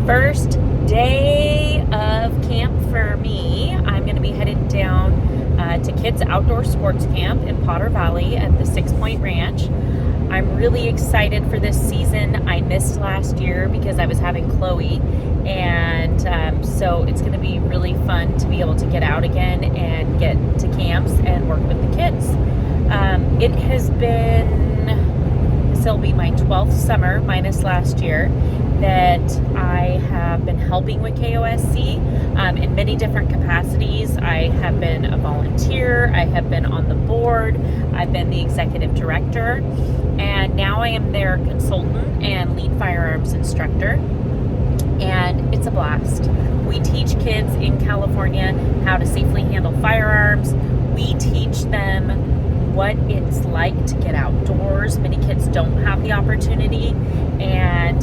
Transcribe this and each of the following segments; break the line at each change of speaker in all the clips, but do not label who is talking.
First day of camp for me. I'm going to be headed down to Kids Outdoor Sports Camp in Potter Valley at the 6 Point Ranch. I'm really excited for this season. I missed last year because I was having Chloe, and so it's going to be really fun to be able to get out again and get to camps and work with the kids. It has been, this will be my 12th summer minus last year that I have been helping with KOSC in many different capacities. I have been a volunteer, I have been on the board, I've been the executive director, and now I am their consultant and lead firearms instructor, and it's a blast. We teach kids in California how to safely handle firearms. We teach them what it's like to get outdoors. Many kids don't have the opportunity, and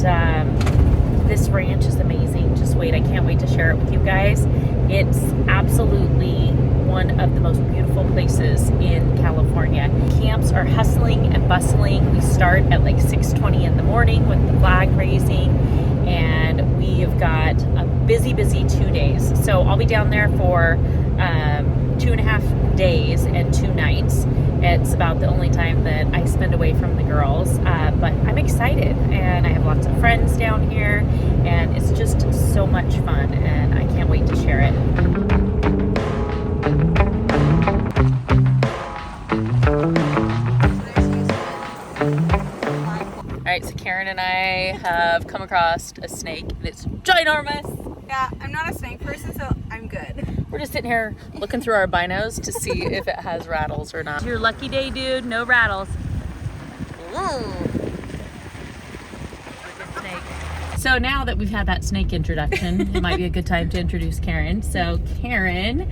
this ranch is amazing. Just wait, I can't wait to share it with you guys. It's absolutely one of the most beautiful places in California. Camps are hustling and bustling. We start at like 6:20 in the morning with the flag raising, and we've got a busy 2 days. So I'll be down there for 2.5 days and 2 nights. It's about the only time that I spend away from the girls, but I'm excited, and I have lots of friends down here, and it's just so much fun, and I can't wait to share it. All right, so Karen and I have come across a snake, and it's ginormous.
Yeah, I'm not a snake person, so I'm good.
We're just sitting here looking through our binos to see if it has rattles or not. Your lucky day, dude, no rattles. Ooh. Snake. So now that we've had that snake introduction, it might be a good time to introduce Karen. So Karen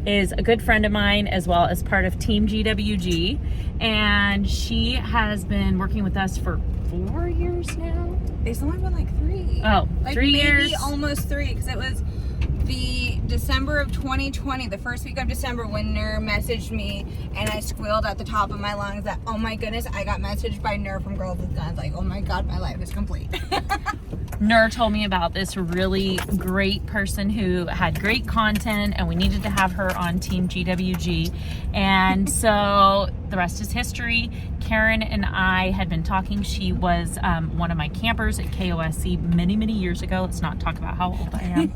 is a good friend of mine as well as part of Team GWG, and she has been working with us for 4 years now.
It's only been like 3.
Oh,
like
3 years.
Maybe almost 3, because it was the December of 2020, the first week of December, when Nur messaged me, and I squealed at the top of my lungs that, oh my goodness, I got messaged by Nur from Girls with Guns. Like, oh my God, my life is complete.
Nur told me about this really great person who had great content, and we needed to have her on Team GWG. And so the rest is history. Karen and I had been talking. She was one of my campers at KOSC many years ago. Let's not talk about how old I am,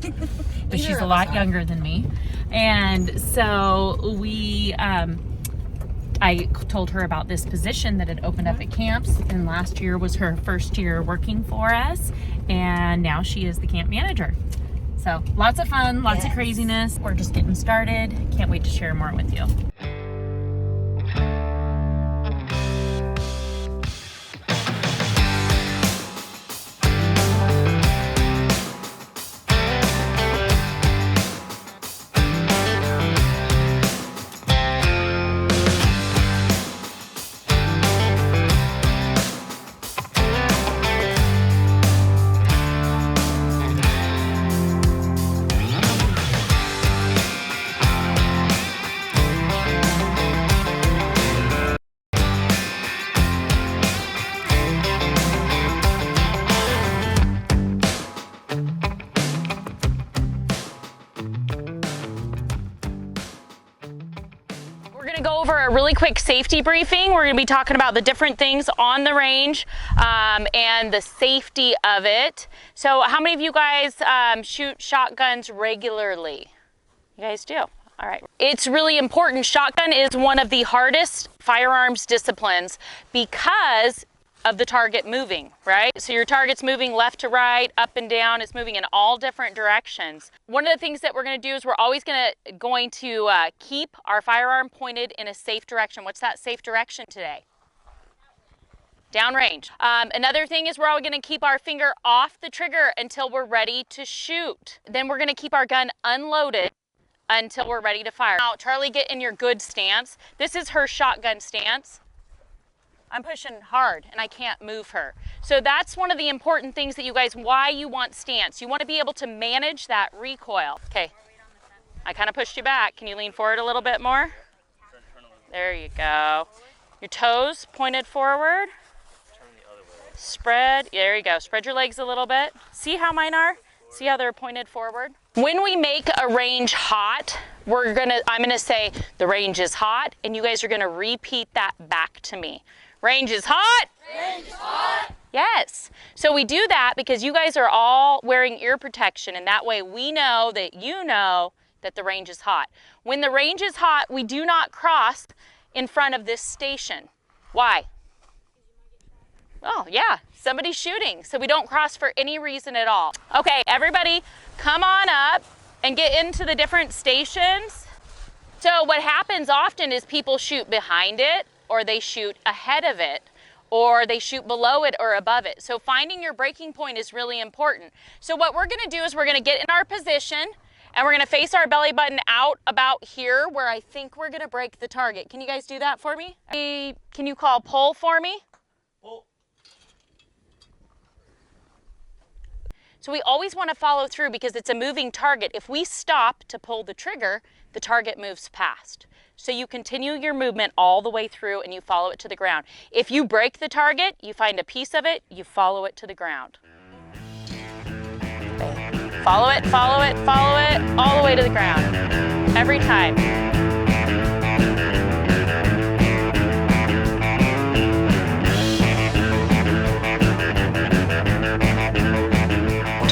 but she's a lot younger than me. And so we I told her about this position that had opened up at camps, and last year was her first year working for us, and now she is the camp manager. So lots of fun, lots of craziness. We're just getting started. Can't wait to share more with you. Go over a really quick safety briefing. We're going to be talking about the different things on the range and the safety of it. So how many of you guys shoot shotguns regularly? You guys do? All right. It's really important. Shotgun is one of the hardest firearms disciplines because of the target moving, right? So your target's moving left to right, up and down. It's moving in all different directions. One of the things that we're going to do is we're always going to keep our firearm pointed in a safe direction. What's that safe direction today? Downrange. Another thing is we're always going to keep our finger off the trigger until we're ready to shoot. Then we're going to keep our gun unloaded until we're ready to fire. Now, Charlie, get in your good stance. This is her shotgun stance. I'm pushing hard and I can't move her. So that's one of the important things that you guys, why you want stance. You want to be able to manage that recoil. Okay, I kind of pushed you back. Can you lean forward a little bit more? There you go. Your toes pointed forward. Spread, there you go. Spread your legs a little bit. See how mine are? See how they're pointed forward? When we make a range hot, I'm gonna say the range is hot, and you guys are gonna repeat that back to me. Range is hot. Range is hot. Yes. So we do that because you guys are all wearing ear protection, and that way we know that you know that the range is hot. When the range is hot, we do not cross in front of this station. Why? Oh yeah, somebody's shooting, so we don't cross for any reason at all. Okay, everybody come on up and get into the different stations. So what happens often is people shoot behind it, or they shoot ahead of it, or they shoot below it or above it. So finding your breaking point is really important. So what we're gonna do is we're gonna get in our position, and we're gonna face our belly button out about here where I think we're gonna break the target. Can you guys do that for me? Can you call pull for me? Pull. So we always wanna follow through because it's a moving target. If we stop to pull the trigger, the target moves past. So you continue your movement all the way through and you follow it to the ground. If you break the target, you find a piece of it, you follow it to the ground. Follow it, follow it, follow it, all the way to the ground. Every time.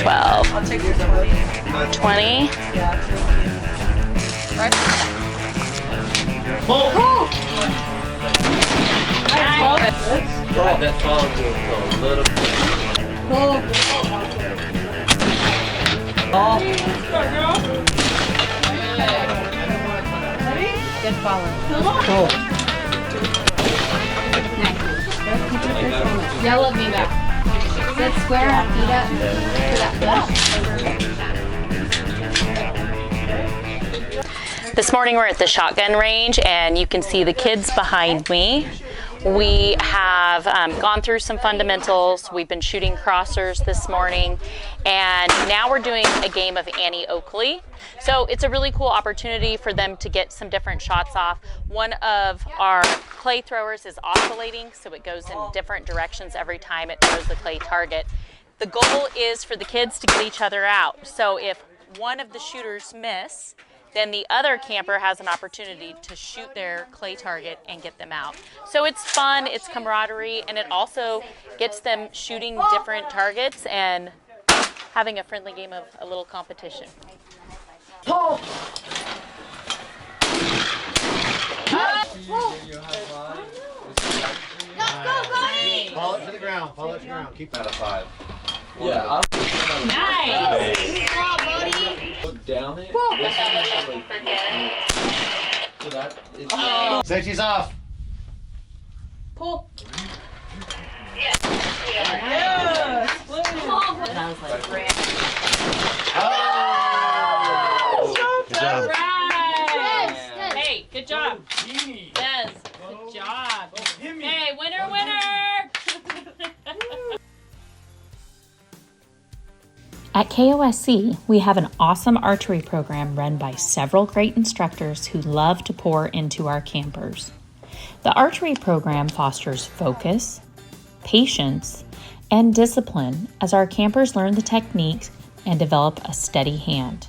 I'll take your 20. Right.
Pull!
Pull!
Drop that phone to a little bit.
Pull.
Oh.
Good follow.
Pull.
Nice. Yell at me back. Sit square up, feet up to that.
This morning we're at the shotgun range, and you can see the kids behind me. We have gone through some fundamentals. We've been shooting crossers this morning, and now we're doing a game of Annie Oakley. So it's a really cool opportunity for them to get some different shots off. One of our clay throwers is oscillating, so it goes in different directions every time it throws the clay target. The goal is for the kids to get each other out. So if one of the shooters miss, then the other camper has an opportunity to shoot their clay target and get them out. So it's fun, it's camaraderie, and it also gets them shooting different targets and having a friendly game of a little competition.
Pull!
Fall it to the ground. Fall it to the ground. Keep that at 5.
Yeah.
Nice!
Look down it. So that is
Safety's off.
Pull.
Yes.
Good job.
Right. Hey, good job. Yes, good job. Hey, winner, winner! At KOSC, we have an awesome archery program run by several great instructors who love to pour into our campers. The archery program fosters focus, patience, and discipline as our campers learn the techniques and develop a steady hand.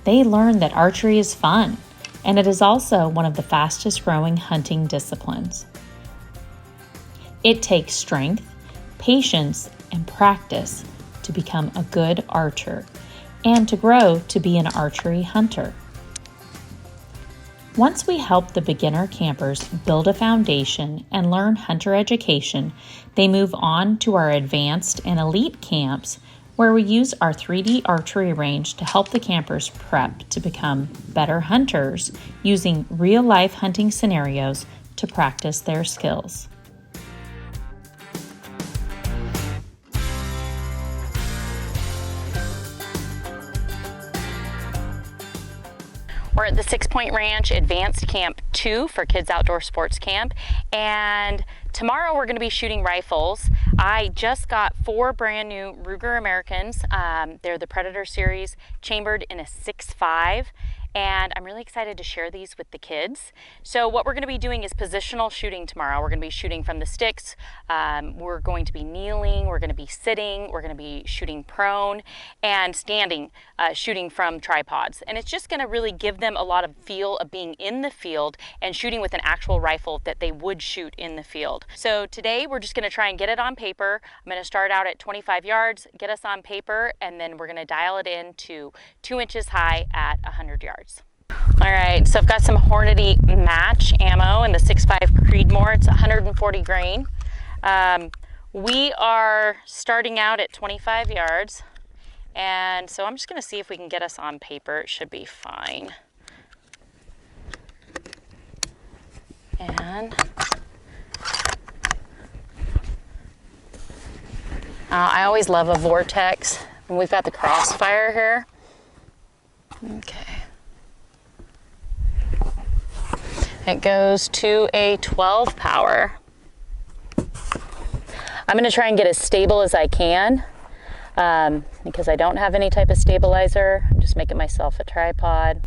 They learn that archery is fun, and it is also one of the fastest growing hunting disciplines. It takes strength, patience, and practice to become a good archer and to grow to be an archery hunter. Once we help the beginner campers build a foundation and learn hunter education, they move on to our advanced and elite camps where we use our 3D archery range to help the campers prep to become better hunters using real-life hunting scenarios to practice their skills. We're at the 6 Point Ranch Advanced Camp 2 for Kids Outdoor Sports Camp, and tomorrow we're going to be shooting rifles. I just got 4 brand new Ruger Americans. They're the Predator series, chambered in a 6.5, and I'm really excited to share these with the kids. So what we're going to be doing is positional shooting tomorrow. We're going to be shooting from the sticks. We're going to be kneeling, we're going to be sitting, we're going to be shooting prone, and standing, shooting from tripods. And it's just going to really give them a lot of feel of being in the field and shooting with an actual rifle that they would shoot in the field. So today we're just going to try and get it on paper. I'm going to start out at 25 yards, get us on paper, and then we're going to dial it in to 2 inches high at 100 yards. All right, so I've got some Hornady match ammo in the 6.5 Creedmoor. It's 140 grain. We are starting out at 25 yards, and so I'm just going to see if we can get us on paper. It should be fine. And I always love a vortex. And we've got the crossfire here. Okay. It goes to a 12 power. I'm going to try and get as stable as I can because I don't have any type of stabilizer. I'm just making myself a tripod.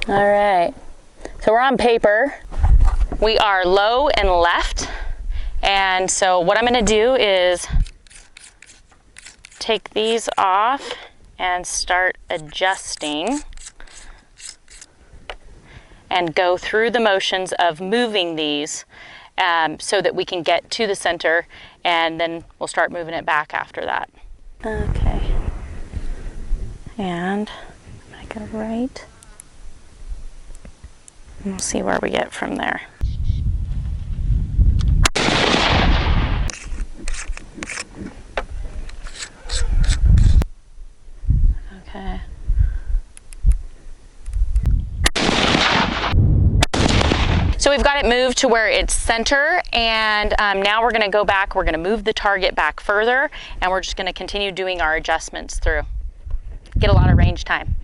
All right, so we're on paper. We are low and left. And so what I'm going to do is take these off and start adjusting and go through the motions of moving these so that we can get to the center, and then we'll start moving it back after that. Okay. And I'm going to go right. And we'll see where we get from there. Okay. So we've got it moved to where it's center, and now we're going to go back. We're going to move the target back further, and we're just going to continue doing our adjustments through. Get a lot of range time.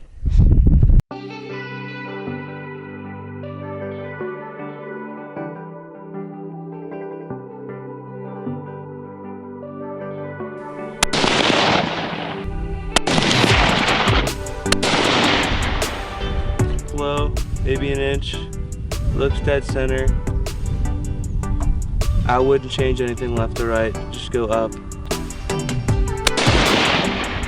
Low, maybe an inch, looks dead center. I wouldn't change anything left or right, just go up.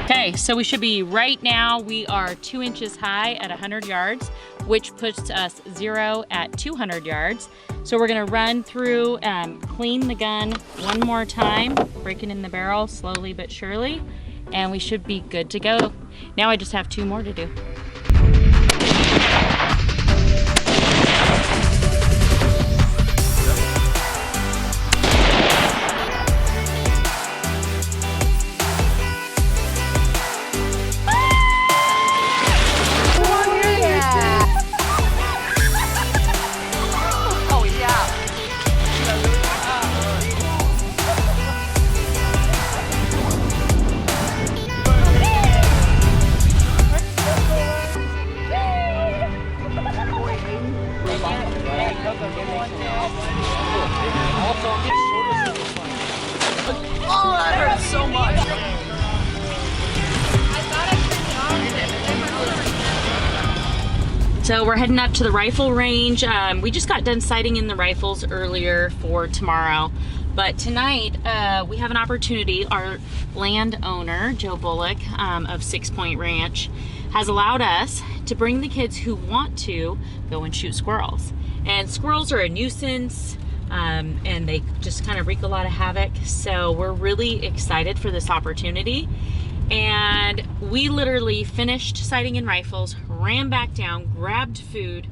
Okay, so we should be right now, we are 2 inches high at 100 yards, which puts us 0 at 200 yards. So we're gonna run through, clean the gun one more time, breaking in the barrel slowly but surely, and we should be good to go. Now I just have 2 more to do.
Oh, that hurts so much.
So we're heading up to the rifle range. We just got done sighting in the rifles earlier for tomorrow, but tonight we have an opportunity. Our landowner, Joe Bullock of 6 Point Ranch, has allowed us to bring the kids who want to go and shoot squirrels. And squirrels are a nuisance, and they just kind of wreak a lot of havoc. So we're really excited for this opportunity. And we literally finished sighting in rifles, ran back down, grabbed food,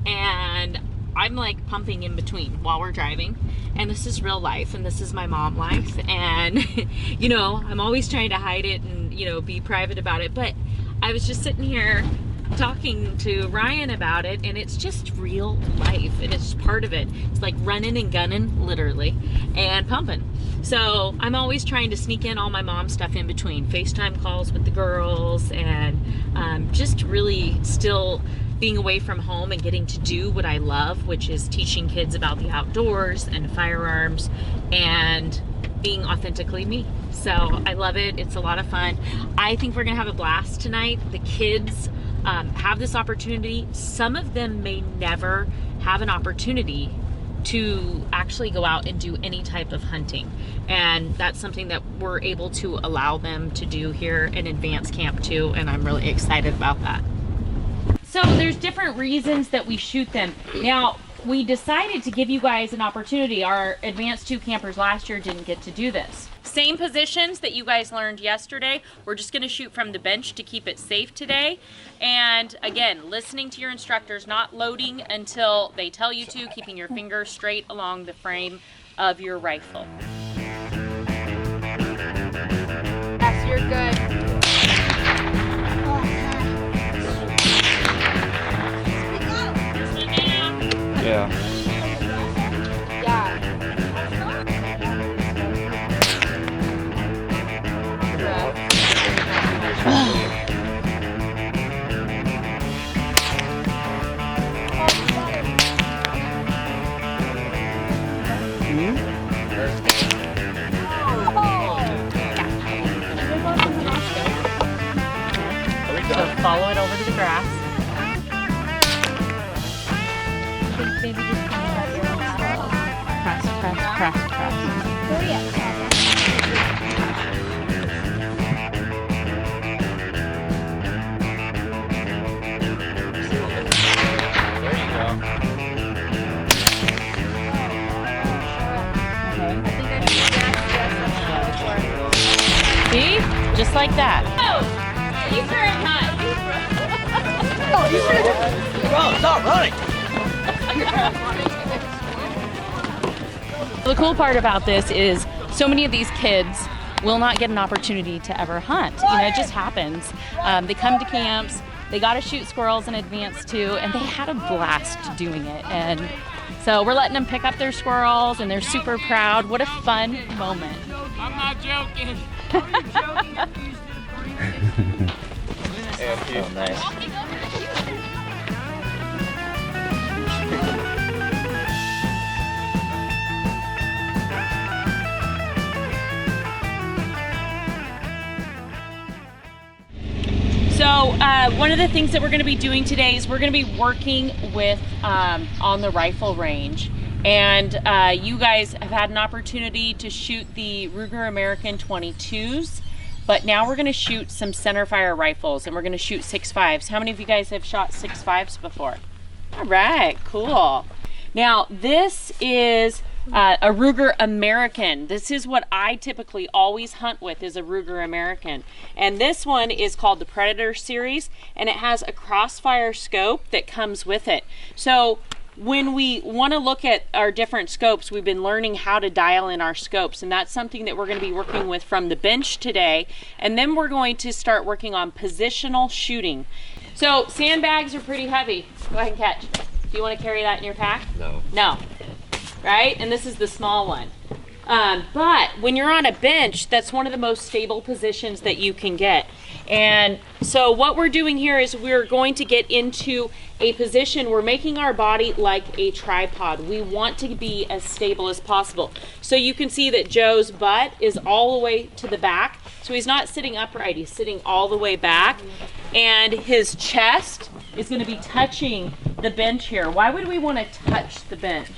and I'm like pumping in between while we're driving. And this is real life, and this is my mom life. And, you know, I'm always trying to hide it and, you know, be private about it. But I was just sitting here talking to Ryan about it, and it's just real life, and it's part of it. It's like running and gunning, literally, and pumping. So I'm always trying to sneak in all my mom stuff in between, FaceTime calls with the girls, and just really still being away from home and getting to do what I love, which is teaching kids about the outdoors and firearms and being authentically me. So I love it. It's a lot of fun. I think we're gonna have a blast tonight. The kids have this opportunity. Some of them may never have an opportunity to actually go out and do any type of hunting. And that's something that we're able to allow them to do here in advanced camp too. And I'm really excited about that. So there's different reasons that we shoot them. Now, we decided to give you guys an opportunity. Our advanced 2 campers last year didn't get to do this. Same positions that you guys learned yesterday. We're just gonna shoot from the bench to keep it safe today. And again, listening to your instructors, not loading until they tell you to, keeping your fingers straight along the frame of your rifle.
Yes, you're good.
Yeah.
So follow it over to the grass. Press, press, press, press. See? Just like that. Oh, you turn hot.
Bro, stop running.
The cool part about this is so many of these kids will not get an opportunity to ever hunt. You know, it just happens. They come to camps, they got to shoot squirrels in advance too, and they had a blast doing it. And so we're letting them pick up their squirrels, and they're super proud. What a fun moment.
I'm not joking.
Oh, nice.
So one of the things that we're going to be doing today is we're going to be working with on the rifle range. And you guys have had an opportunity to shoot the Ruger American 22s, but now we're going to shoot some centerfire rifles, and we're going to shoot 6.5s. How many of you guys have shot 6.5s before? All right, cool. Now this is a Ruger American. This is what I typically always hunt with, is a Ruger American. And this one is called the Predator series, and it has a crossfire scope that comes with it. So when we want to look at our different scopes, we've been learning how to dial in our scopes, and that's something that we're going to be working with from the bench today. And then we're going to start working on positional shooting. So sandbags are pretty heavy. Go ahead and catch. Do you want to carry that in your pack?
No.
No. Right? And this is the small one. But when you're on a bench, that's one of the most stable positions that you can get. And so what we're doing here is we're going to get into a position, we're making our body like a tripod. We want to be as stable as possible. So you can see that Joe's butt is all the way to the back. So he's not sitting upright, he's sitting all the way back. And his chest is going to be touching the bench here. Why would we want to touch the bench?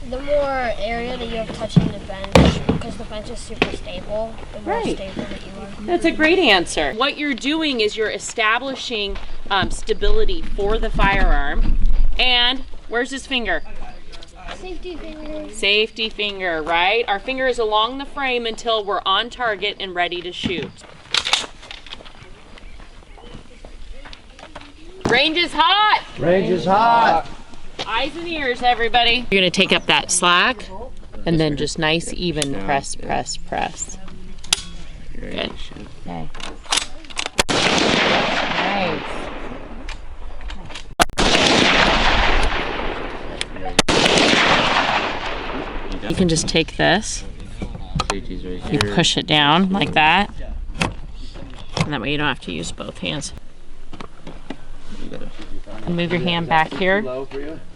The more area that you have touching the bench, because the bench is super stable, the more
Right.
stable that you are.
That's a great answer. What you're doing is you're establishing stability for the firearm. And where's his finger?
Safety fingers.
Safety finger, right? Our finger is along the frame until we're on target and ready to shoot. Range is hot!
Range is hot.
Eyes and ears, everybody. You're gonna take up that slack and then just nice, even press, press, press. Good. Okay. Nice. You can just take this,
Safety's right
you
here.
push it down like that, and that way you don't have to use both hands. And move your hand back here.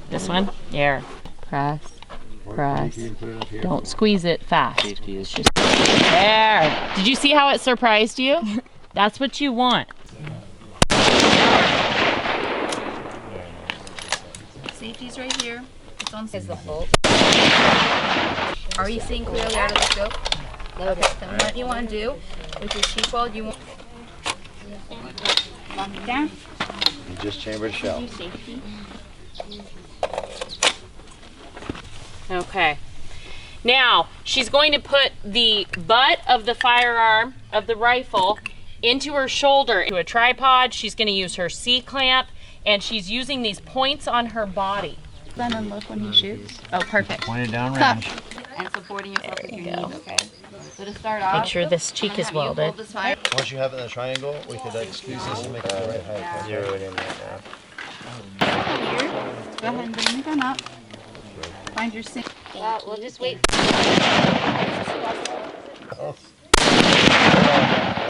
This one, there. Press, Press.
You can put it up here.
Don't squeeze it fast.
Safety is
Just there. Did you see how it surprised you? That's what you want.
Safety's right here. It's on the bolt. Are you seeing clearly out of the scope? Okay, then what you want to do with your sheet weld, you want lock it down.
You just chambered a shell.
Okay. Now, she's going to put the butt of the firearm, of the rifle, into her shoulder, to a tripod. She's going to use her C-clamp, and she's using these points on her body.
Then and look when he shoots.
Oh, perfect.
Pointed down range.
And supporting yourself with your
go.
knees, okay? So to start off,
Make sure this cheek is welded.
Once you have it in a triangle, we could like squeeze this and make it the right height.
zero it in right now.
Here. Go ahead and bring the gun up. Find your sink.
We'll just wait.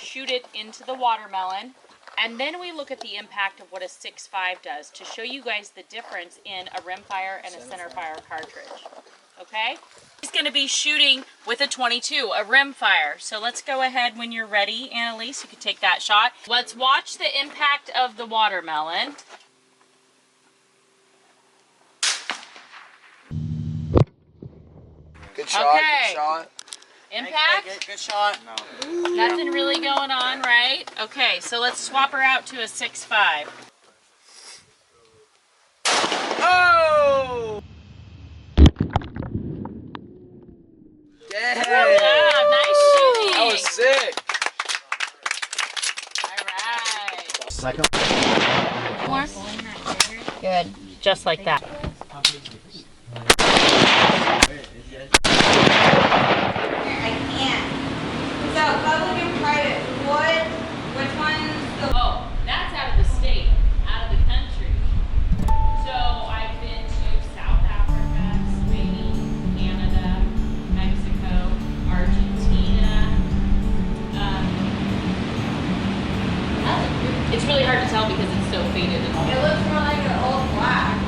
Shoot it into the watermelon, and then we look at the impact of what a 6.5 does to show you guys the difference in a rimfire and a centerfire cartridge. Okay? He's going to be shooting with a 22, a rimfire. So let's go ahead when you're ready, Annalise. You can take that shot. Let's watch the impact of the watermelon.
Good shot,
Okay.
good shot.
Impact?
Good shot.
Nothing really going on, right? Okay, so let's swap her out to a 6.5.
Oh! Yeah!
Good job. Nice shooting.
That was sick.
All right.
Second.
More. Good. Just like that.
I can't. So public and private, which one's the...
Oh, that's out of the state, out of the country. So I've been to South Africa, Spain, Canada, Mexico, Argentina. It's really hard to tell because it's so faded.
It looks more like an old black.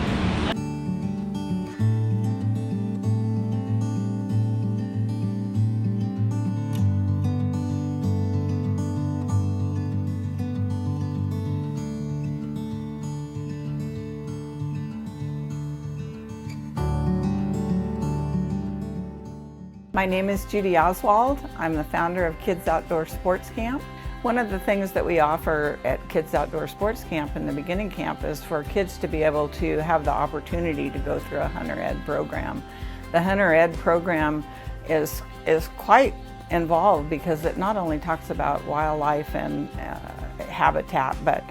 My name is Judy Oswald. I'm the founder of Kids Outdoor Sports Camp. One of the things that we offer at Kids Outdoor Sports Camp in the beginning camp is for kids to be able to have the opportunity to go through a Hunter Ed program. The Hunter Ed program is quite involved because it not only talks about wildlife and habitat, but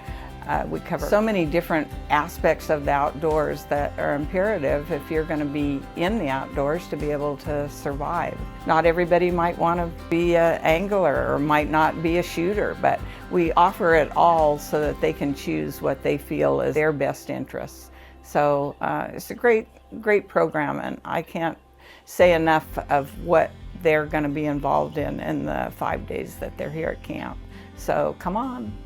we cover so many different aspects of the outdoors that are imperative if you're going to be in the outdoors to be able to survive. Not everybody might want to be an angler or might not be a shooter, but we offer it all so that they can choose what they feel is their best interests. So it's a great program, and I can't say enough of what they're going to be involved in the 5 days that they're here at camp. So come on.